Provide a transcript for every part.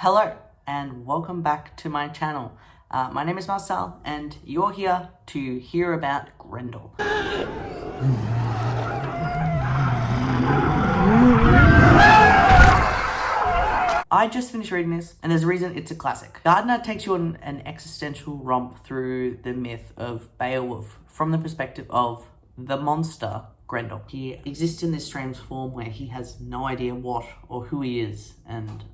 Hello and welcome back to my channel. My name is Marcel and you're here to hear about Grendel. I just finished reading this and there's a reason it's a classic. Gardner takes you on an existential romp through the myth of Beowulf from the perspective of the monster Grendel. He exists in this strange form where he has no idea what or who he is and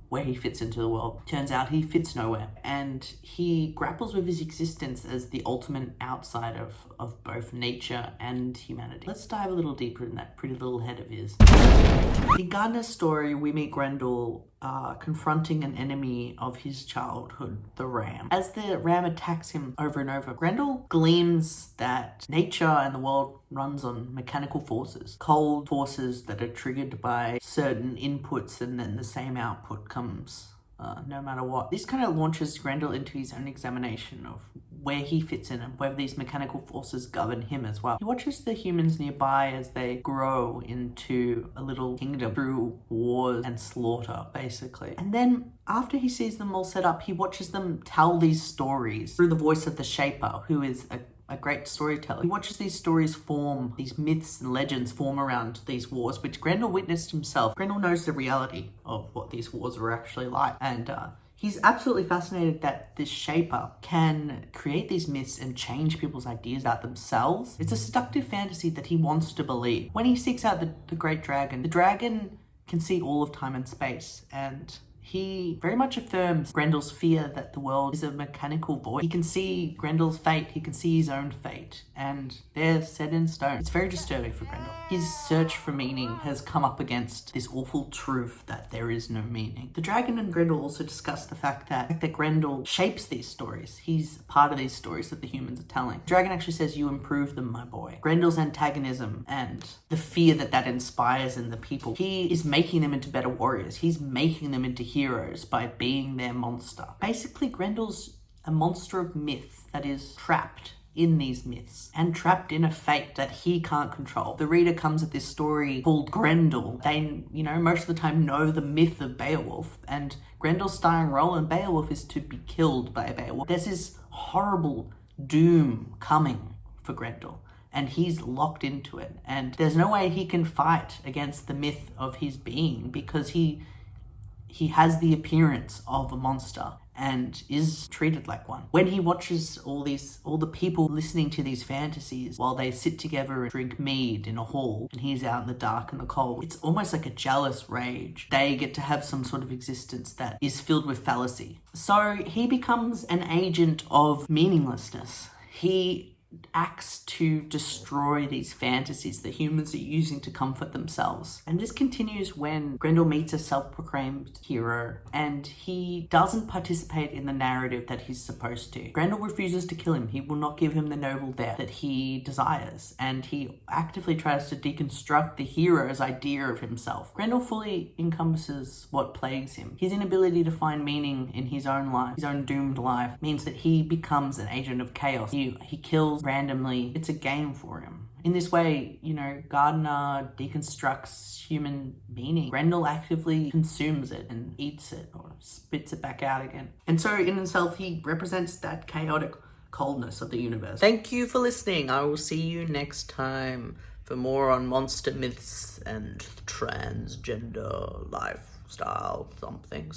where he fits into the world. Turns out he fits nowhere, and he grapples with his existence as the ultimate outside of both nature and humanity. Let's dive a little deeper in that pretty little head of his. In Gardner's story, we meet Grendel confronting an enemy of his childhood, the ram. As the ram attacks him over and over, Grendel gleans that nature and the world runs on mechanical forces, cold forces that are triggered by certain inputs, and then the same output comes no matter what. This kind of launches Grendel into his own examination of where he fits in and whether these mechanical forces govern him as well. He watches the humans nearby as they grow into a little kingdom through wars and slaughter, basically. And then after he sees them all set up, he watches them tell these stories through the voice of the Shaper, who is a great storyteller. He watches these stories form, these myths and legends form around these wars, which Grendel witnessed himself. Grendel knows the reality of what these wars were actually like, and he's absolutely fascinated that this Shaper can create these myths and change people's ideas about themselves. It's a seductive fantasy that he wants to believe. When he seeks out the great dragon, the dragon can see all of time and space, and he very much affirms Grendel's fear that the world is a mechanical void. He can see Grendel's fate, he can see his own fate, and they're set in stone. It's very disturbing for Grendel. His search for meaning has come up against this awful truth that there is no meaning. The dragon and Grendel also discuss the fact that Grendel shapes these stories. He's part of these stories that the humans are telling. The dragon actually says, "You improve them, my boy." Grendel's antagonism and the fear that inspires in the people, he is making them into better warriors. He's making them into heroes by being their monster. Basically, Grendel's a monster of myth that is trapped in these myths and trapped in a fate that he can't control. The reader comes at this story called Grendel. They, most of the time know the myth of Beowulf, and Grendel's starring role in Beowulf is to be killed by Beowulf. There's this horrible doom coming for Grendel, and he's locked into it, and there's no way he can fight against the myth of his being because he has the appearance of a monster and is treated like one. When he watches all the people listening to these fantasies while they sit together and drink mead in a hall, and he's out in the dark and the cold, it's almost like a jealous rage. They get to have some sort of existence that is filled with fallacy. So he becomes an agent of meaninglessness. He acts to destroy these fantasies that humans are using to comfort themselves. And this continues when Grendel meets a self-proclaimed hero and he doesn't participate in the narrative that he's supposed to. Grendel refuses to kill him. He will not give him the noble death that he desires, and he actively tries to deconstruct the hero's idea of himself. Grendel fully encompasses what plagues him. His inability to find meaning in his own life, his own doomed life, means that he becomes an agent of chaos. He kills randomly. It's a game for him. In this way, Gardner deconstructs human meaning. Grendel actively consumes it and eats it or spits it back out again. And so in himself, he represents that chaotic coldness of the universe. Thank you for listening. I will see you next time for more on monster myths and transgender lifestyle something.